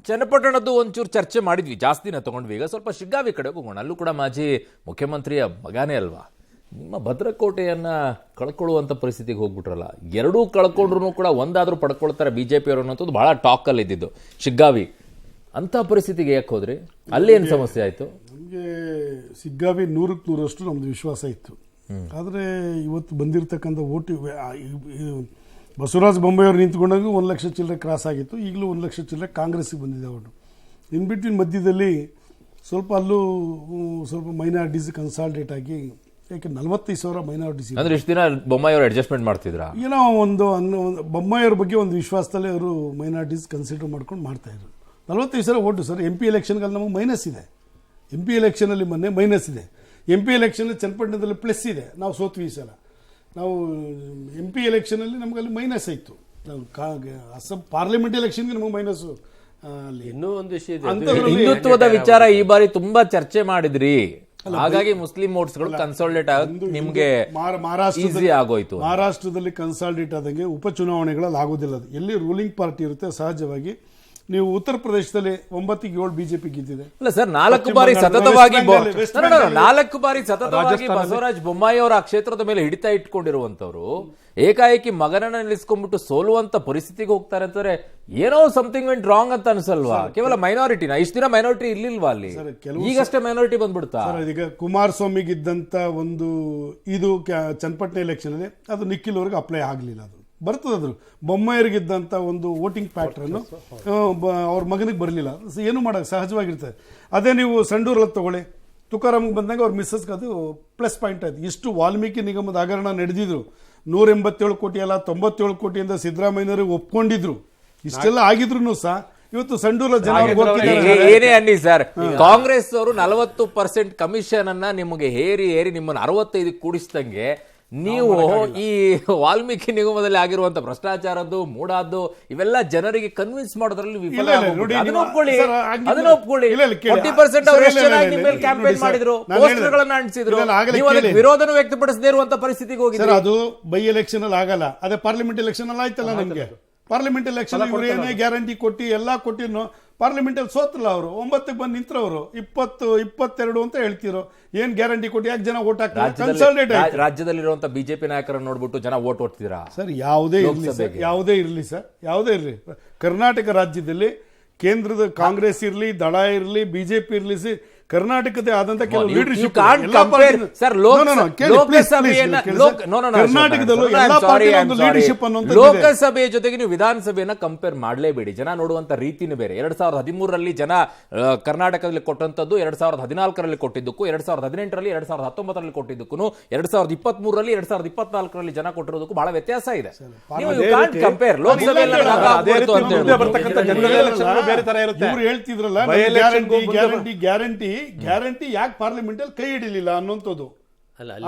ಚನ್ನಪಟ್ಟಣದ್ದು ಒಂಚೂರು ಚರ್ಚೆ ಮಾಡಿದ್ವಿ, ಜಾಸ್ತಿನ ತಗೊಂಡ್ವಿ. ಈಗ ಸ್ವಲ್ಪ ಶಿಗ್ಗಾವಿ ಕಡೆ ಹೋಗೋಣ. ಅಲ್ಲೂ ಕೂಡ ಮಾಜಿ ಮುಖ್ಯಮಂತ್ರಿಯ ಮಗನೇ ಅಲ್ವಾ. ನಿಮ್ಮ ಭದ್ರಕೋಟೆಯನ್ನ ಕಳ್ಕೊಳ್ಳುವಂಥ ಪರಿಸ್ಥಿತಿಗೆ ಹೋಗ್ಬಿಟ್ರಲ್ಲ. ಎರಡೂ ಕಳ್ಕೊಂಡ್ರು ಕೂಡ ಒಂದಾದ್ರೂ ಪಡ್ಕೊಳ್ತಾರೆ ಬಿಜೆಪಿಯವರು ಅನ್ನೋದು ಬಹಳ ಟಾಕಲ್ಲಿ ಇದ್ದಿದ್ದು. ಶಿಗ್ಗಾವಿ ಅಂತ ಪರಿಸ್ಥಿತಿಗೆ ಯಾಕೆ ಹೋದ್ರಿ? ಅಲ್ಲಿ ಏನು ಸಮಸ್ಯೆ ಆಯ್ತು? ನಮಗೆ ಶಿಗ್ಗಾವಿ 100ಕ್ಕೆ 100ರಷ್ಟು ನಮ್ದು ವಿಶ್ವಾಸ ಇತ್ತು. ಆದರೆ ಇವತ್ತು ಬಂದಿರತಕ್ಕಂಥ ಓಟು ಬಸವರಾಜ ಬೊಮ್ಮಾಯಿಯವರು ನಿಂತ್ಕೊಂಡಾಗ 1 ಲಕ್ಷ ಚಿಲ್ಲರೆ ಕ್ರಾಸ್ ಆಗಿತ್ತು. ಈಗಲೂ 1 ಲಕ್ಷ ಚಿಲ್ಲರೆ ಕಾಂಗ್ರೆಸ್ಸಿಗೆ ಬಂದಿದೆ ಓಟು. ಇನ್ ಬಿಟ್ವೀನ್ ಮಧ್ಯದಲ್ಲಿ ಅಲ್ಲೂ ಸ್ವಲ್ಪ ಮೈನಾರಿಟೀಸ್ ಕನ್ಸಾಲ್ಟೇಟ್ ಆಗಿ, ಯಾಕೆ 45,000 ಮೈನಾರಿಟೀಸ್ ಅಂದ್ರೆ ಇಷ್ಟು ದಿನ ಬೊಮ್ಮಾಯಿಯವರು ಅಡ್ಜಸ್ಟ್ಮೆಂಟ್ ಮಾಡ್ತಿದ್ರ. ಏನೋ ಒಂದು ಬೊಮ್ಮಾಯಿಯವ್ರ ಬಗ್ಗೆ ಒಂದು ವಿಶ್ವಾಸದಲ್ಲೇ ಅವರು ಮೈನಾರಿಟೀಸ್ ಕನ್ಸಿಡರ್ ಮಾಡ್ಕೊಂಡು ಮಾಡ್ತಾಯಿದ್ರು. 45,000 ಓಟು ಸರ್. MP ಎಲೆಕ್ಷನ್ಗಳಲ್ಲಿ ನಮಗೆ ಮೈನಸ್ ಇದೆ. MP ಎಲೆಕ್ಷನಲ್ಲಿ ಮೊನ್ನೆ ಮೈನಸ್ ಇದೆ. MP ಎಲೆಕ್ಷನಲ್ಲಿ ಚನ್ನಪಟ್ಟಣದಲ್ಲಿ ಪ್ಲಸ್ ಇದೆ. ನಾವು ಸೋತ್ವಿ ಈ ಸಲ. ನಾವು MP ಎಲೆಕ್ಷನಲ್ಲಿ ನಮಗಲ್ಲಿ ಮೈನಸ್ ಆಯಿತು. ನಾವು ಅಸಂ ಪಾರ್ಲಿಮೆಂಟ್ ಎಲೆಕ್ಷನ್ಗೆ ನಮಗೆ ಮೈನಸ್. ಅಲ್ಲಿ ಇನ್ನೂ ಒಂದು ವಿಷಯ ಇದೆ, ಹಿಂದುತ್ವದ ವಿಚಾರ ಈ ಬಾರಿ ತುಂಬಾ ಚರ್ಚೆ ಮಾಡಿದ್ರಿ. ಹಾಗಾಗಿ ಮುಸ್ಲಿಂ ವೋಟ್ಸ್ಗಳು ಕನ್ಸಾಲಿಡೇಟ್ ಆಗೋದು ನಿಮ್ಗೆ ಈಸಿ ಆಗೋಯ್ತು. ಮಹಾರಾಷ್ಟ್ರದಲ್ಲಿ ಕನ್ಸಾಲಿಡೇಟ್ ಆದಂಗೆ ಉಪಚುನಾವಣೆಗಳಲ್ಲಿ ಆಗೋದಿಲ್ಲ. ಅದು ಎಲ್ಲಿ ರೂಲಿಂಗ್ ಪಾರ್ಟಿ ಇರುತ್ತೆ ಸಹಜವಾಗಿ. ನೀವು ಉತ್ತರ ಪ್ರದೇಶದಲ್ಲಿ 9ಕ್ಕೆ 7 ಬಿಜೆಪಿ ಗೆದ್ದಿದೆ. ಇಲ್ಲ ಸರ್, 4 ಬಾರಿ ಸತತವಾಗಿ 4 ಬಾರಿ ಸತತವಾಗಿ ಬಸವರಾಜ ಬೊಮ್ಮಾಯಿ ಅವರ ಆ ಕ್ಷೇತ್ರದ ಮೇಲೆ ಹಿಡಿತ ಇಟ್ಕೊಂಡಿರುವಂತವ್ರು ಏಕಾಏಕಿ ಮಗನನ್ನ ನಿಲ್ಲಿಸ್ಕೊಂಡ್ಬಿಟ್ಟು ಸೋಲುವಂತ ಪರಿಸ್ಥಿತಿಗೆ ಹೋಗ್ತಾರೆ ಅಂತಂದ್ರೆ ಏನೋ ಸಮಥಿಂಗ್ ವೆಂಟ್ ರಾಂಗ್ ಅಂತ ಅನ್ಸಲ್ವಾ? ಕೇವಲ ಮೈನಾರಿಟಿನ ಇಷ್ಟು ದಿನ ಮೈನಾರಿಟಿ ಇರ್ಲಿಲ್ವಾ ಅಲ್ಲಿ? ಈಗಷ್ಟೇ ಮೈನಾರಿಟಿ ಬಂದ್ಬಿಡ್ತಾ? ಈಗ ಕುಮಾರಸ್ವಾಮಿಗಿದ್ದಂತ ಒಂದು ಇದು ಚನ್ನಪಟ್ಟಣ ಎಲೆಕ್ಷನ್ ಅಲ್ಲಿ ಅದು ನಿಖಿಲ್ ಅವ್ರಿಗೆ ಅಪ್ಲೈ ಆಗಲಿಲ್ಲ. ಅದು ಬರ್ತದದ್ರು. ಬೊಮ್ಮಾಯಿಯರಿಗಿದ್ದಂಥ ಒಂದು ವೋಟಿಂಗ್ ಪ್ಯಾಟ್ರನ್ನು ಅವ್ರ ಮಗನಿಗೆ ಬರಲಿಲ್ಲ. ಏನು ಮಾಡೋದು ಸಹಜವಾಗಿರ್ತದೆ. ಅದೇ ನೀವು ಸಂಡೂರಲ್ಲಿ ತಗೊಳ್ಳಿ, ತುಕಾರಾಮ್ಗೆ ಬಂದಾಗ ಅವ್ರ ಮಿಸ್ಸಸ್ಗೆ ಅದು ಪ್ಲಸ್ ಪಾಯಿಂಟ್ ಆಯ್ತು. ಇಷ್ಟು ವಾಲ್ಮೀಕಿ ನಿಗಮದ ಹಗರಣ ನಡೆದಿದ್ರು. 187 ಕೋಟಿ ಅಲ್ಲ 97 ಕೋಟಿಯಿಂದ ಸಿದ್ದರಾಮಯ್ಯನವರಿಗೆ ಒಪ್ಕೊಂಡಿದ್ರು. ಇಷ್ಟೆಲ್ಲ ಆಗಿದ್ರು ಸಹ ಇವತ್ತು ಸಂಡೂರ ಜನ ಏನೇ ಅನ್ನಿ ಸರ್, ಕಾಂಗ್ರೆಸ್ ಅವರು 40% ಕಮಿಷನ್ ಅನ್ನ ನಿಮಗೆ ಹೇರಿ ನಿಮ್ಮನ್ನು 65 ಕೂಡಿಸಿದಂಗೆ ನೀವು ಈ ವಾಲ್ಮೀಕಿ ನಿಗಮದಲ್ಲಿ ಆಗಿರುವಂತ ಭ್ರಷ್ಟಾಚಾರದ್ದು ಮೂಡಾದ್ದು ಇವೆಲ್ಲ ಜನರಿಗೆ ಕನ್ವಿನ್ಸ್ ಮಾಡೋದ್ರಲ್ಲಿ ವಿಫಲ. ಅದನ್ನ ಒಪ್ಕೊಳ್ಳಿ. 40% ಅವರು ಎಷ್ಟು ಚೆನ್ನಾಗಿ ನಿಮ್ಮ ಮೇಲೆ ಕ್ಯಾಂಪೇನ್ ಮಾಡಿದ್ರು, ಪೋಸ್ಟರ್ಗಳನ್ನ ಅಂಟಿಸಿದ್ರು, ನೀವು ಅದಕ್ಕೆ ವಿರೋಧನ ವ್ಯಕ್ತಪಡಿಸದೇ ಇರುವಂತ ಪರಿಸ್ಥಿತಿಗೆ ಹೋಗಿದ್ರೆ. ಅದು ಬೈ ಎಲೆಕ್ಷನ್ ಅಲ್ಲಿ ಆಗಲ್ಲ. ಅದೇ ಪಾರ್ಲಿಮೆಂಟ್ ಎಲೆಕ್ಷನ್ ಅಲ್ಲಿ ಆಯ್ತಲ್ಲ. ನಮ್ಗೆ ಪಾರ್ಲಿಮೆಂಟ್ ಎಲೆಕ್ಷನ್ ಏನೇ ಗ್ಯಾರಂಟಿ ಕೊಟ್ಟು ಎಲ್ಲಾ ಕೊಟ್ಟಿನೋ ಪಾರ್ಲಿಮೆಂಟ್ ಅಲ್ಲಿ ಸೋತಲ್ಲ ಅವರು. 9ಕ್ಕೆ ಬಂದು ನಿಂತ್ರವರು 20-22 ಅಂತ ಹೇಳ್ತಿರೋ. ಏನ್ ಗ್ಯಾರಂಟಿ ಕೊಟ್ಟು ಯಾಕೆ ಜನ ಓಟ್ ಹಾಕ್ತಾರೆ? ಕನ್ಸಾಲಿಡೇಟ್ ಆಯ್ತು. ರಾಜ್ಯದಲ್ಲಿರುವಂತ ಬಿಜೆಪಿ ನಾಯಕರನ್ನು ನೋಡ್ಬಿಟ್ಟು ಜನ ಓಟ್ ಓಡ್ತೀರಾ ಸರ್? ಯಾವುದೇ ಇರಲಿ ಸರ್, ಯಾವುದೇ ಇರಲಿ. ಕರ್ನಾಟಕ ರಾಜ್ಯದಲ್ಲಿ ಕೇಂದ್ರದ ಕಾಂಗ್ರೆಸ್ ಇರಲಿ, ದಳ ಇರಲಿ, ಬಿಜೆಪಿ ಇರಲಿ, ಕರ್ನಾಟಕದ ಆದಂತ ಕೆಲವು ಲೀಡರ್ಶಿಪ್ ಲೋಕಸಭೆಯ ಜೊತೆಗೆ ನೀವು ವಿಧಾನಸಭೆಯನ್ನ ಕಂಪೇರ್ ಮಾಡಲೇಬೇಡಿ. ಜನ ನೋಡುವಂತ ರೀತಿನೇ ಬೇರೆ. 2013ರಲ್ಲಿ ಜನ ಕರ್ನಾಟಕದಲ್ಲಿ ಕೊಟ್ಟಂತದ್ದು 2014ರಲ್ಲಿ ಕೊಟ್ಟಿದ್ದಕ್ಕೂ, 2018ರಲ್ಲಿ 2019ರಲ್ಲಿ ಕೊಟ್ಟಿದ್ದಕ್ಕೂ, 2023ರಲ್ಲಿ 2024ರಲ್ಲಿ ಜನ ಕೊಟ್ಟಿರೋದಕ್ಕೂ ಬಹಳ ವ್ಯತ್ಯಾಸ ಇದೆ. ಕಂಪೇರ್ ಲೋಕಸಭೆಯಲ್ಲಿ ಗ್ಯಾರಂಟಿ ಯಾಕೆ ಪಾರ್ಲಿಮೆಂಟ್ ಅಲ್ಲಿ ಕೈ ಹಿಡಿಲಿಲ್ಲ ಅನ್ನೋಂಥದ್ದು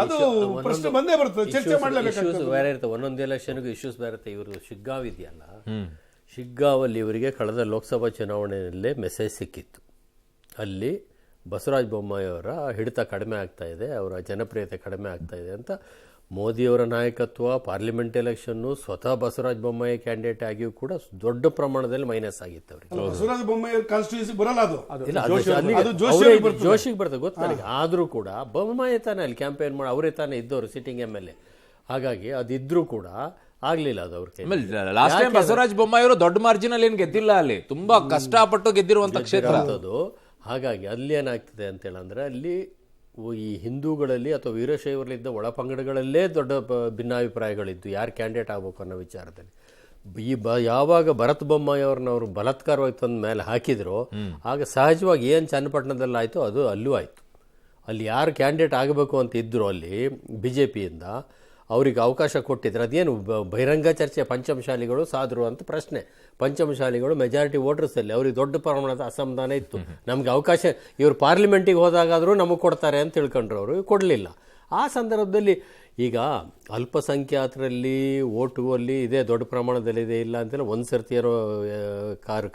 ಅದು ಪ್ರಶ್ನೆ ಬಂದೇ ಬರ್ತದೆ. ಚರ್ಚೆ ಮಾಡಲೇಬೇಕಾಗ್ತದೆ. ಬೇರೆ ಇರುತ್ತೆ, ಒಂದೊಂದು ಎಲೆಕ್ಷನ್ಗೂ ಇಶ್ಯೂಸ್ ಬರುತ್ತೆ. ಇವರು ಶಿಗ್ಗಾವ್ ಇದೆಯಲ್ಲ, ಶಿಗ್ಗಾವಲ್ಲಿ ಇವರಿಗೆ ಕಳೆದ ಲೋಕಸಭಾ ಚುನಾವಣೆಯಲ್ಲೇ ಮೆಸೇಜ್ ಸಿಕ್ಕಿತ್ತು. ಅಲ್ಲಿ ಬಸವರಾಜ ಬೊಮ್ಮಾಯಿ ಅವರ ಹಿಡಿತ ಕಡಿಮೆ ಆಗ್ತಾ ಇದೆ, ಅವರ ಜನಪ್ರಿಯತೆ ಕಡಿಮೆ ಆಗ್ತಾ ಇದೆ ಅಂತ ಮೋದಿಯವರ ನಾಯಕತ್ವ, ಪಾರ್ಲಿಮೆಂಟ್ ಎಲೆಕ್ಷನ್ನು, ಸ್ವತಃ ಬಸವರಾಜ ಬೊಮ್ಮಾಯಿ ಕ್ಯಾಂಡಿಡೇಟ್ ಆಗಿಯೂ ಕೂಡ ದೊಡ್ಡ ಪ್ರಮಾಣದಲ್ಲಿ ಮೈನಸ್ ಆಗಿತ್ತು ಅವರಿಗೆ. ಬಸವರಾಜ ಬೊಮ್ಮಾಯಿ ಕಾನ್ಸ್ಟಿಟ್ಯೂನ್ಸಿ ಬರಲ್ಲ. ಜೋಶಿಗೆ ಬರ್ತದೆ ಗೊತ್ತು ನನಗೆ. ಆದರೂ ಕೂಡ ಬೊಮ್ಮಾಯಿ ತಾನೇ ಅಲ್ಲಿ ಕ್ಯಾಂಪೇನ್ ಮಾಡಿ, ಅವರೇ ತಾನೇ ಇದ್ದವರು ಸಿಟ್ಟಿಂಗ್ MLA. ಹಾಗಾಗಿ ಅದಿದ್ರೂ ಕೂಡ ಆಗ್ಲಿಲ್ಲ ಅದು ಅವ್ರಿಗೆ. ಲಾಸ್ಟ್ ಟೈಮ್ ಬಸವರಾಜ ಬೊಮ್ಮಾಯಿ ಅವರು ದೊಡ್ಡ ಮಾರ್ಜಿನ್ ಅಲ್ಲಿ ಏನು ಗೆದ್ದಿಲ್ಲ, ಅಲ್ಲಿ ತುಂಬಾ ಕಷ್ಟಪಟ್ಟು ಗೆದ್ದಿರುವಂತ ಕ್ಷೇತ್ರ ಅದು. ಹಾಗಾಗಿ ಅಲ್ಲಿ ಏನಾಗ್ತದೆ ಅಂತೇಳಂದ್ರೆ, ಅಲ್ಲಿ ಈ ಹಿಂದೂಗಳಲ್ಲಿ ಅಥವಾ ವೀರಶೈವರಲ್ಲಿದ್ದ ಒಳಪಂಗಡಗಳಲ್ಲೇ ದೊಡ್ಡ ಭಿನ್ನಾಭಿಪ್ರಾಯಗಳಿದ್ದು ಯಾರು ಕ್ಯಾಂಡಿಡೇಟ್ ಆಗಬೇಕು ಅನ್ನೋ ವಿಚಾರದಲ್ಲಿ. ಯಾವಾಗ ಭರತ್ ಬೊಮ್ಮಾಯಿ ಅವ್ರನ್ನವರು ಬಲಾತ್ಕಾರವಾಗಿ ತಂದ ಮೇಲೆ ಹಾಕಿದ್ರು, ಆಗ ಸಹಜವಾಗಿ ಏನು ಚನ್ನಪಟ್ಟಣದಲ್ಲಿ ಆಯಿತು ಅದು ಅಲ್ಲೂ ಆಯಿತು. ಅಲ್ಲಿ ಯಾರು ಕ್ಯಾಂಡಿಡೇಟ್ ಆಗಬೇಕು ಅಂತ ಇದ್ದರು ಅಲ್ಲಿ BJPಯಿಂದ ಅವ್ರಿಗೆ ಅವಕಾಶ ಕೊಟ್ಟಿದ್ರು. ಅದೇನು ಬಹಿರಂಗ ಚರ್ಚೆ, ಪಂಚಮಶಾಲಿಗಳು ಸಾಧರು ಅಂತ ಪ್ರಶ್ನೆ. ಪಂಚಮಶಾಲಿಗಳು ಮೆಜಾರಿಟಿ ವೋಟರ್ಸಲ್ಲಿ ಅವ್ರಿಗೆ ದೊಡ್ಡ ಪ್ರಮಾಣದ ಅಸಮಾಧಾನ ಇತ್ತು. ನಮಗೆ ಅವಕಾಶ ಇವರು ಪಾರ್ಲಿಮೆಂಟಿಗೆ ಹೋದಾಗಾದರೂ ನಮಗೆ ಕೊಡ್ತಾರೆ ಅಂತ ತಿಳ್ಕೊಂಡ್ರು, ಅವರು ಕೊಡಲಿಲ್ಲ. ಆ ಸಂದರ್ಭದಲ್ಲಿ ಈಗ ಅಲ್ಪಸಂಖ್ಯಾತರಲ್ಲಿ ಓಟುವಲ್ಲಿ ಇದೇ ದೊಡ್ಡ ಪ್ರಮಾಣದಲ್ಲಿದೆ ಇಲ್ಲ ಅಂತೆಲ್ಲ ಒಂದು ಸರ್ತಿ ಏನೋ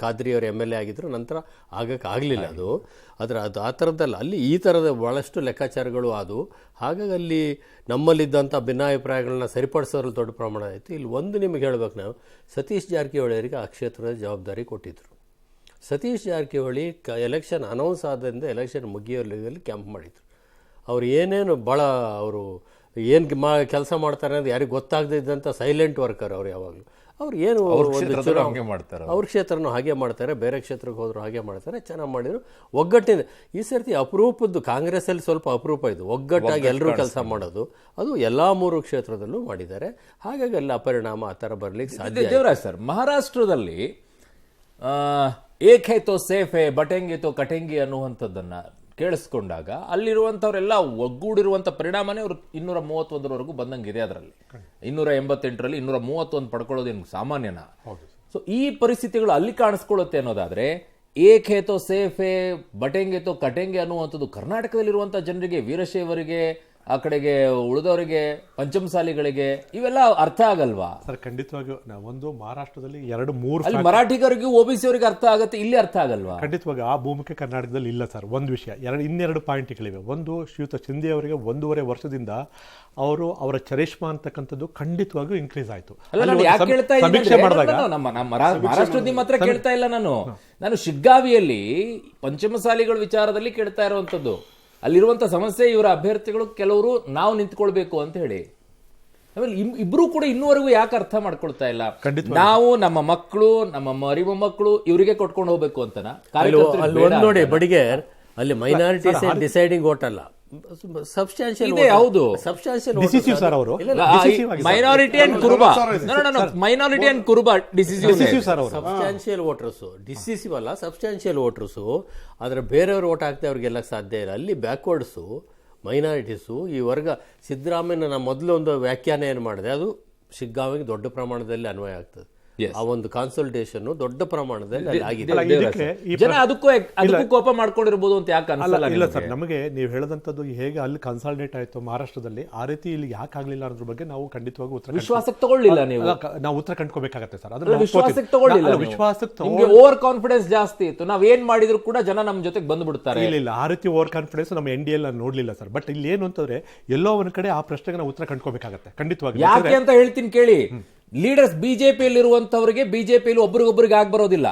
ಖಾದ್ರಿಯವರು MLA ಆಗಿದ್ರು, ನಂತರ ಆಗಲಿಲ್ಲ ಅದು. ಆದರೆ ಅದು ಆ ಥರದ್ದಲ್ಲ, ಅಲ್ಲಿ ಈ ಥರದ ಭಾಳಷ್ಟು ಲೆಕ್ಕಾಚಾರಗಳು ಆದವು. ಹಾಗಾಗಿ ಅಲ್ಲಿ ನಮ್ಮಲ್ಲಿದ್ದಂಥ ಭಿನ್ನಾಭಿಪ್ರಾಯಗಳನ್ನ ಸರಿಪಡಿಸೋದ್ರಲ್ಲಿ ದೊಡ್ಡ ಪ್ರಮಾಣ ಆಯಿತು. ಇಲ್ಲಿ ಒಂದು ನಿಮಗೆ ಹೇಳ್ಬೇಕು, ನಾವು ಸತೀಶ್ ಜಾರಕಿಹೊಳಿ ಅವರಿಗೆ ಆ ಕ್ಷೇತ್ರದ ಜವಾಬ್ದಾರಿ ಕೊಟ್ಟಿದ್ದರು. ಸತೀಶ್ ಜಾರಕಿಹೊಳಿ ಎಲೆಕ್ಷನ್ ಅನೌನ್ಸ್ ಆದ್ದರಿಂದ ಎಲೆಕ್ಷನ್ ಮುಗಿಯೋಲ್ಲಿ ಕ್ಯಾಂಪ್ ಮಾಡಿದ್ರು. ಅವ್ರು ಏನೇನು ಭಾಳ ಅವರು ಏನು ಕೆಲಸ ಮಾಡ್ತಾರೆ ಅನ್ನೋದು ಯಾರಿಗೆ ಗೊತ್ತಾಗದೇ ಇದ್ದಂಥ ಸೈಲೆಂಟ್ ವರ್ಕರ್ ಅವ್ರು ಯಾವಾಗಲೂ. ಅವ್ರು ಏನು ಅವ್ರ ಕ್ಷೇತ್ರನೂ ಹಾಗೆ ಮಾಡ್ತಾರೆ, ಬೇರೆ ಕ್ಷೇತ್ರಕ್ಕೆ ಹೋದ್ರು ಹಾಗೆ ಮಾಡ್ತಾರೆ, ಚೆನ್ನಾಗಿ ಮಾಡಿದ್ರು. ಒಗ್ಗಟ್ಟಿನ ಈ ಸರ್ತಿ ಅಪರೂಪದ್ದು, ಕಾಂಗ್ರೆಸ್ಸಲ್ಲಿ ಸ್ವಲ್ಪ ಅಪರೂಪ ಇದು, ಒಗ್ಗಟ್ಟಾಗಿ ಎಲ್ಲರೂ ಕೆಲಸ ಮಾಡೋದು. ಅದು ಎಲ್ಲ 3 ಕ್ಷೇತ್ರದಲ್ಲೂ ಮಾಡಿದ್ದಾರೆ. ಹಾಗಾಗಿ ಎಲ್ಲ ಪರಿಣಾಮ ಆ ಥರ ಬರ್ಲಿಕ್ಕೆ ಸಾಧ್ಯ. ದೇವರಾಜ್ ಸರ್, ಮಹಾರಾಷ್ಟ್ರದಲ್ಲಿ ಏಕ್ ಹೈ ತೋ ಸೇಫ್ ಹೈ ಬಟೆಂಗಿ ತೋ ಕಟೆಂಗಿ ಅನ್ನುವಂಥದ್ದನ್ನ ಕೇಳಿಸ್ಕೊಂಡಾಗ ಅಲ್ಲಿರುವಂಥವ್ರೆಲ್ಲ ಒಗ್ಗೂಡಿರುವಂಥ ಪರಿಣಾಮನೇ ಅವರು 231ವರೆಗೂ ಬಂದಂಗಿದೆ. ಅದರಲ್ಲಿ 288ರಲ್ಲಿ 231 ಪಡ್ಕೊಳ್ಳೋದೇನು ಸಾಮಾನ್ಯನ? ಸೊ ಈ ಪರಿಸ್ಥಿತಿಗಳು ಅಲ್ಲಿ ಕಾಣಿಸ್ಕೊಳ್ಳುತ್ತೆ ಅನ್ನೋದಾದ್ರೆ ಏಕ್ ಹೇ ತೋ ಸೇಫ್ ಹೇ ಬಟೆಂಗೆ ತೋ ಕಟೆಂಗೆ ಅನ್ನುವಂಥದ್ದು ಕರ್ನಾಟಕದಲ್ಲಿರುವಂಥ ಜನರಿಗೆ, ವೀರಶೈವರಿಗೆ, ಆ ಕಡೆಗೆ ಉಳಿದವರಿಗೆ, ಪಂಚಮಸಾಲಿಗಳಿಗೆ ಇವೆಲ್ಲ ಅರ್ಥ ಆಗಲ್ವಾ ಸರ್? ಖಂಡಿತವಾಗಿಯೂ ಒಂದು ಮಹಾರಾಷ್ಟ್ರದಲ್ಲಿ 2-3 ಅಲ್ಲಿ ಮರಾಠಿಗರಿಗೂ OBC ಅವರಿಗೆ ಅರ್ಥ ಆಗುತ್ತೆ, ಇಲ್ಲಿ ಅರ್ಥ ಆಗಲ್ವಾ? ಖಂಡಿತವಾಗಿ ಆ ಭೂಮಿಕೆ ಕರ್ನಾಟಕದಲ್ಲಿ ಇಲ್ಲ ಸರ್. ಒಂದು ವಿಷಯ, ಇನ್ನೆರಡು ಪಾಯಿಂಟ್ಗಳಿವೆ. ಒಂದು, ಶ್ರೀಯುತ ಶಿಂದೆ ಅವರಿಗೆ 1.5 ವರ್ಷದಿಂದ ಅವರ ಚರಿಷ್ಮಾ ಅಂತಕ್ಕಂಥದ್ದು ಖಂಡಿತವಾಗಿಯೂ ಇನ್ಕ್ರೀಸ್ ಆಯಿತು. ಸಮೀಕ್ಷೆ ಮಾಡಿದಾಗ ಮಹಾರಾಷ್ಟ್ರದ ನಿಮ್ಮ ಹತ್ರ ಕೇಳ್ತಾ ಇಲ್ಲ, ನಾನು ಶಿಗ್ಗಾವಿಯಲ್ಲಿ ಪಂಚಮಸಾಲಿಗಳ ವಿಚಾರದಲ್ಲಿ ಕೇಳ್ತಾ ಇರುವಂತದ್ದು. ಅಲ್ಲಿರುವಂತ ಸಮಸ್ಯೆ ಇವರ ಅಭ್ಯರ್ಥಿಗಳು ಕೆಲವರು ನಾವು ನಿಂತ್ಕೊಳ್ಬೇಕು ಅಂತ ಹೇಳಿ. ಆಮೇಲೆ ಇಬ್ರು ಕೂಡ ಇನ್ನೂವರೆಗೂ ಯಾಕೆ ಅರ್ಥ ಮಾಡ್ಕೊಳ್ತಾ ಇಲ್ಲ? ನಾವು ನಮ್ಮ ಮಕ್ಕಳು, ನಮ್ಮ ಮರಿ ಮೊಮ್ಮಕ್ಕಳು ಇವರಿಗೆ ಕೊಟ್ಕೊಂಡು ಹೋಗ್ಬೇಕು ಅಂತನಾ? ಅಲ್ಲಿ ನೋಡಿ ಬಡಿಗೆ, ಅಲ್ಲಿ ಮೈನಾರಿಟೀಸ್ ಡಿಸೈಡಿಂಗ್ ವೋಟ್ ಅಲ್ಲ, ಸಬ್ಸ್ಟಾನ್ಷಿಯಲ್ ಹೌದು, ಸರ್ ಅವರು minority and Kuruba, minority and Kuruba decisive sir ಅವರು ಸಬ್ಸ್ಟಾನ್ಷಿಯಲ್ ವೋಟರ್ಸ್, ಡಿಸಿಸಿವ್ ಅಲ್ಲ, ಸಬ್ಸ್ಟಾನ್ಷಿಯಲ್ ವೋಟರ್ಸು. ಆದ್ರೆ ಬೇರೆಯವ್ರು ವೋಟ್ ಹಾಕ್ತಾ ಅವ್ರಿಗೆಲ್ಲ ಸಾಧ್ಯ ಇಲ್ಲ. ಅಲ್ಲಿ ಬ್ಯಾಕ್ವರ್ಡ್ಸು, ಮೈನಾರಿಟೀಸು, ಈ ವರ್ಗ. ಸಿದ್ದರಾಮಯ್ಯ ನಾನು ಮೊದಲು ಒಂದು ವ್ಯಾಖ್ಯಾನ ಏನು ಮಾಡಿದೆ, ಅದು ಶಿಗ್ಗಾವಿಗೆ ದೊಡ್ಡ ಪ್ರಮಾಣದಲ್ಲಿ ಅನ್ವಯ ಆಗ್ತದೆ. ಆ ಒಂದು ಕಾನ್ಸಲ್ಟೇಷನ್ ದೊಡ್ಡ ಪ್ರಮಾಣದಲ್ಲಿ ಆಗಿದೆ. ಜನ ಅದಕ್ಕೂ ಕೋಪ ಮಾಡ್ಕೊಂಡಿರ್ಬೋದು ಅಂತ ಯಾಕೆ ಅನ್ಸಲ್ಲ? ಇಲ್ಲ ಸರ್, ನಮಗೆ ನೀವು ಹೇಳದಂತದ್ದು ಹೇಗೆ ಅಲ್ಲಿ ಕನ್ಸಾಲಿಡೇಟ್ ಆಯ್ತು ಮಹಾರಾಷ್ಟ್ರದಲ್ಲಿ, ಆ ರೀತಿ ಇಲ್ಲಿ ಯಾಕೆ ಆಗ್ಲಿಲ್ಲ ಅನ್ನೋದ್ರ ಬಗ್ಗೆ ನಾವು ಖಂಡಿತವಾಗಿ ವಿಶ್ವಾಸಕ್ಕೆ ತಗೊಳ್ಳಿಲ್ಲ. ನಾವು ಉತ್ತರ ಕಂಡ್ಕೋಬೇಕಾಗತ್ತೆ ಸರ್. ವಿಶ್ವಾಸಕ್ಕೆ ತಗೊಳ್ಳಿಲ್ಲ, ವಿಶ್ವಾಸಕ್ಕೆ ಓವರ್ ಕಾನ್ಫಿಡೆನ್ಸ್ ಜಾಸ್ತಿ ಇತ್ತು. ನಾವ್ ಏನ್ ಮಾಡಿದ್ರು ಕೂಡ ಜನ ನಮ್ ಜೊತೆಗೆ ಬಂದ್ಬಿಡ್ತಾರೆ. ಇಲ್ಲ, ಆ ರೀತಿ ಓವರ್ ಕಾನ್ಫಿಡೆನ್ಸ್ ನಮ್ಮ NDA ನೋಡ್ಲಿಲ್ಲ ಸರ್. ಬಟ್ ಇಲ್ಲಿ ಏನು ಅಂತಂದ್ರೆ ಎಲ್ಲೋ ಒಂದ್ ಕಡೆ ಆ ಪ್ರಶ್ನೆಗೆ ನಾವು ಉತ್ತರ ಕಂಡ್ಕೋಬೇಕಾಗತ್ತೆ ಖಂಡಿತವಾಗಿ. ಯಾಕೆ ಅಂತ ಹೇಳ್ತೀನಿ ಕೇಳಿ. ಲೀಡರ್ಸ್ ಬಿಜೆಪಿಯಲ್ಲಿ ಇರುವಂತವರಿಗೆ ಬಿಜೆಪಿಯಲ್ಲಿ ಒಬ್ರಿಗೊಬ್ರಿಗೆ ಆಗಿ ಬರೋದಿಲ್ಲ.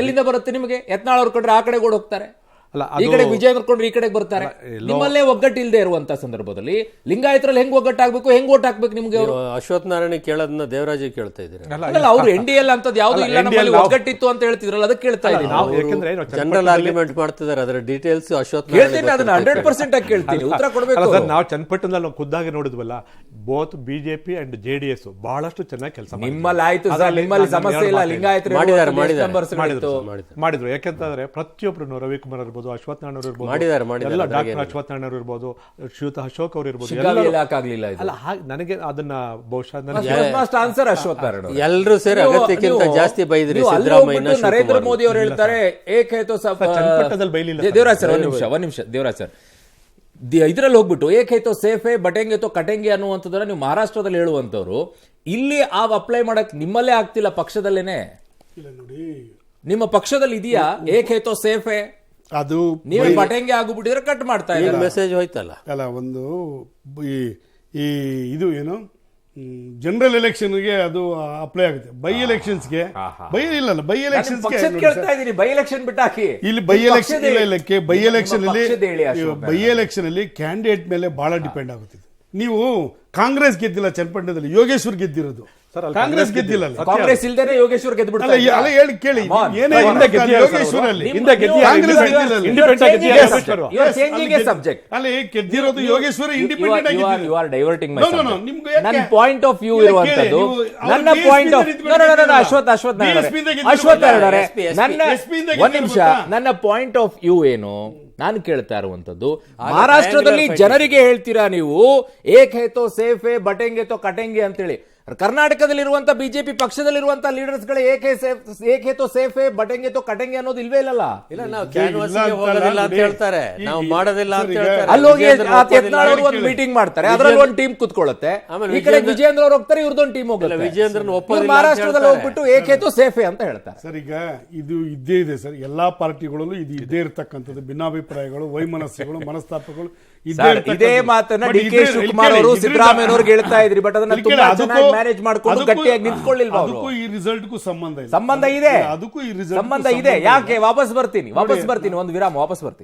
ಎಲ್ಲಿಂದ ಬರುತ್ತೆ ನಿಮಗೆ? ಯತ್ನಾಳ್ ಅವ್ರ ಕಡೆ ಆ ಕಡೆ ಓಡ್ ಹೋಗ್ತಾರೆ, ಈ ಕಡೆ ವಿಜಯೇಂದ್ರ ಕೊಂಡ್ರೆ ಈ ಕಡೆ ಬರ್ತಾರೆ. ನಿಮ್ಮಲ್ಲೇ ಒಗ್ಗಟ್ಟಿಲ್ಲದೆ ಇರುವಂತ ಸಂದರ್ಭದಲ್ಲಿ ಲಿಂಗಾಯತರಲ್ಲಿ ಹೆಂಗ್ ಒಗ್ಗಟ್ಟಾಗಬೇಕು, ಹೆಂಗ್ ಓಟ್ ಹಾಕ್ಬೇಕು ನಿಮ್ಗೆ? ಅವರು ಅಶ್ವಥ್ ನಾರಾಯಣ ಕೇಳೋದನ್ನ ದೇವರಾಜ್ ಕೇಳ್ತಾ ಇದ್ದೀರಿ. ಅವ್ರು NDA ಅಂತದ್ದು ಯಾವ್ದು ಇಲ್ಲ, ನಮ್ಮಲ್ಲಿ ಒಗ್ಗಟ್ಟಿತ್ತು ಅಂತ ಹೇಳ್ತಿದ್ರಲ್ಲ, ಅದಕ್ಕೆ ಕೇಳ್ತಾ ಇದ್ದೀನಿ. ಜನರಲ್ ಆರ್ಗ್ಯುಮೆಂಟ್ ಮಾಡ್ತಿದ್ದಾರೆ, ಅದರ ಡೀಟೇಲ್ಸ್ ಅಶ್ವಥ್ ಹೇಳ್ತೇನೆ, ಅದನ್ನ 100% ಆಗಿ ಕೇಳ್ತೀನಿ, ಉತ್ತರ ಕೊಡಬೇಕು. ನಾವು ಚನ್ನಪಟ್ಟಣದಲ್ಲಿ ನಾವು ಖುದ್ದಾಗಿ ನೋಡಿದ್ವಲ್ಲ, ಬೋತ್ ಬಿಜೆಪಿ ಅಂಡ್ JDS ಬಹಳಷ್ಟು ಚೆನ್ನಾಗಿ ಕೆಲಸ ನಿಮ್ಮಲ್ಲಿ ಆಯ್ತು ಸರ್, ನಿಮ್ಮಲ್ಲಿ ಸಮಸ್ಯೆ ಇಲ್ಲ. ಲಿಂಗಾಯತರು ಮಾಡಿದ್ರು. ಯಾಕೆಂತಂದ್ರೆ ಪ್ರತಿಯೊಬ್ರು ರವಿಕುಮಾರ್ ಇರ್ಬೋದು, ಅಶ್ವಥ್ ನಾರಾಯಣ ಇರ್ಬೋದು, ಎಲ್ಲ ಡಾಕ್ಟರ್ ಅಶ್ವಥ್ ನಾರಾಯಣ ಇರ್ಬೋದು, ಶ್ರೀಯುತ ಅಶೋಕ್ ಅವರು ಇರ್ಬೋದು, ಅಲ್ಲ ನನಗೆ ಅದನ್ನ ಬಹುಶಃ ಎಲ್ಲರೂ ಸೇರಿ ಅಗತ್ಯಕ್ಕಿಂತ ಜಾಸ್ತಿ ಬೈದ್ರಿ ಸಿದ್ದರಾಮಯ್ಯ. ನರೇಂದ್ರ ಮೋದಿ ಅವರು ಹೇಳ್ತಾರೆ ಏಕ್ ಹೈ ತೋ ಚನ್ನಪಟ್ಟಣದಲ್ಲಿ ಬೈಲಿಲ್ಲ. ದೇವರಾಜ್ ಸರ್ ಒಂದ್ ನಿಮಿಷ ದೇವರಾಜ್ ಸರ್, ಇದ್ರಲ್ಲಿ ಹೋಗ್ಬಿಟ್ಟು ಏಕ್ ಹೈ ತೋ ಸೇಫ್ ಹೈ ಬಟೆಂಗೆ ತೋ ಕಟೆಂಗೆ ಅನ್ನುವಂಥದ್ದನ್ನ ನೀವು ಮಹಾರಾಷ್ಟ್ರದಲ್ಲಿ ಹೇಳುವಂತವ್ರು ಇಲ್ಲಿ ಅಪ್ಲೈ ಮಾಡಕ್ ನಿಮ್ಮಲ್ಲೇ ಆಗ್ತಿಲ್ಲ, ಪಕ್ಷದಲ್ಲೇನೆ. ನಿಮ್ಮ ಪಕ್ಷದಲ್ಲಿ ಇದೆಯಾ ಏಕ್ ಹೈ ತೋ ಸೇಫ್ ಹೈ? ಅದು ನೀವೇ ಬಟೆಂಗೆ ಆಗ್ಬಿಟ್ಟಿದ್ರೆ ಕಟ್ ಮಾಡ್ತಾ ಇದ್ದಾರೆ. ಮೆಸೇಜ್ ಹೋಯ್ತಲ್ಲ. ಅಲ್ಲ, ಒಂದು ಈ ಇದು ಏನು ಜನರಲ್ ಎಲೆಕ್ಷನ್ಗೆ ಅದು ಅಪ್ಲೈ ಆಗುತ್ತೆ. ಬೈ ಎಲೆಕ್ಷನ್ಸ್ಗೆ ಬೈ ಎಲೆಕ್ಷನ್ ಬಿಟ್ಟು ಹಾಕಿ. ಇಲ್ಲಿ ಬೈ ಎಲೆಕ್ಷನ್ ಅಲ್ಲಿ ಕ್ಯಾಂಡಿಡೇಟ್ ಮೇಲೆ ಬಹಳ ಡಿಪೆಂಡ್ ಆಗುತ್ತಿದೆ. ನೀವು ಕಾಂಗ್ರೆಸ್ ಗೆದ್ದಿಲ್ಲ ಚನ್ನಪಟ್ಟಣದಲ್ಲಿ, ಯೋಗೇಶ್ವರ್ ಗೆದ್ದಿರೋದು. ಕಾಂಗ್ರೆಸ್ ಗೆದ್ದಿಲ್ಲ, ಕಾಂಗ್ರೆಸ್ ಇಲ್ದೇನೆ ಯೋಗೇಶ್ವರ್ ಗೆದ್ಬಿಡ್ತಾರೆ. ಹೇಳಿ ಕೇಳಿ, ಯೋಗೇಶ್ವರ್ ಅಲ್ಲಿ ಅಲ್ಲಿ ಗೆದ್ದಿರೋದು ಯೋಗೇಶ್ವರ ಇಂಡಿಪೆಂಡೆಂಟ್ ಆಗಿ. You are diverting my subject. ನನ್ನ ಪಾಯಿಂಟ್ ಆಫ್ ವ್ಯೂ ಇರುವಂತದ್ದು, ನನ್ನ ಪಾಯಿಂಟ್ ಆಫ್ ಅಶ್ವಥ್ ಒಂದ್ ನಿಮಿಷ, ನನ್ನ ಪಾಯಿಂಟ್ ಆಫ್ ವ್ಯೂ ಏನು ನಾನು ಕೇಳ್ತಾ ಇರುವಂತದ್ದು, ಮಹಾರಾಷ್ಟ್ರದಲ್ಲಿ ಜನರಿಗೆ ಹೇಳ್ತೀರಾ ನೀವು ಏಕ್ ಹೈ ತೋ ಸೇಫ್ ಹೈ ಬಟೆಂಗೆ ತೋ ಕಟೆಂಗೆ ಅಂತೇಳಿ. ಕರ್ನಾಟಕದಲ್ಲಿರುವಂತ ಬಿಜೆಪಿ ಪಕ್ಷದಲ್ಲಿರುವಂತ ಲೀಡರ್ಸ್ ಗಳೇ ಏಕ್ ಹೈ ತೋ ಸೇಫ್ ಹೈ ಬಟೆಂಗೆ ತೋ ಕಟೆಂಗೆ ಅನ್ನೋದು ಇಲ್ವೇ ಇಲ್ಲ. ಅಲ್ಲೋಗಿ ಯತ್ನಾಳ್ ಅವರು ಒಂದು ಮೀಟಿಂಗ್ ಮಾಡ್ತಾರೆ, ಅದರಲ್ಲಿ ಒಂದು ಟೀಮ್ ಕುತ್ಕೊಳ್ಳುತ್ತೆ, ಈ ಕಡೆ ವಿಜೇಂದ್ರ ಅವ್ರು ಹೋಗ್ತಾರೆ, ಇವ್ರದೊಂದು ಟೀಮ್ ಹೋಗುತ್ತೆ. ಮಹಾರಾಷ್ಟ್ರದಲ್ಲಿ ಹೋಗ್ಬಿಟ್ಟು ಏಕ್ ಹೈ ತೋ ಸೇಫ್ ಹೈ ಅಂತ ಹೇಳ್ತಾರೆ. ಸರ್, ಈಗ ಇದು ಇದ್ದೇ ಇದೆ ಸರ್, ಎಲ್ಲಾ ಪಾರ್ಟಿಗಳಲ್ಲೂ ಇದು ಇದ್ದೇ ಇರತಕ್ಕಂಥದ್ದು. ಭಿನ್ನಾಭಿಪ್ರಾಯಗಳು, ವೈಮನಸ್ಸುಗಳು, ಮನಸ್ತಾಪಗಳು ಇದೇ ಮಾತನ್ನ DK ಶಿವಕುಮಾರ್ ಅವರು ಸಿದ್ದರಾಮಯ್ಯ ಅವ್ರಿಗೆ ಹೇಳ್ತಾ ಇದ್ರಿ. ಬಟ್ ಅದನ್ನ ಮ್ಯಾನೇಜ್ ಮಾಡ್ಕೊಂಡು ಗಟ್ಟಿಯಾಗಿ ನಿಂತ್ಕೊಳ್ಳಿಲ್ವಾ ಅವರು? ಅದಕ್ಕೂ ಈ ರಿಸಲ್ಟ್ಗೂ ಸಂಬಂಧ ಇಲ್ಲ. ಸಂಬಂಧ ಇದೆ, ಅದಕ್ಕೂ ಈ ರಿಸಲ್ಟ್ ಸಂಬಂಧ ಇದೆ. ಯಾಕೆ? ವಾಪಸ್ ಬರ್ತೀನಿ, ಒಂದು ವಿರಾಮ, ವಾಪಸ್ ಬರ್ತೀನಿ.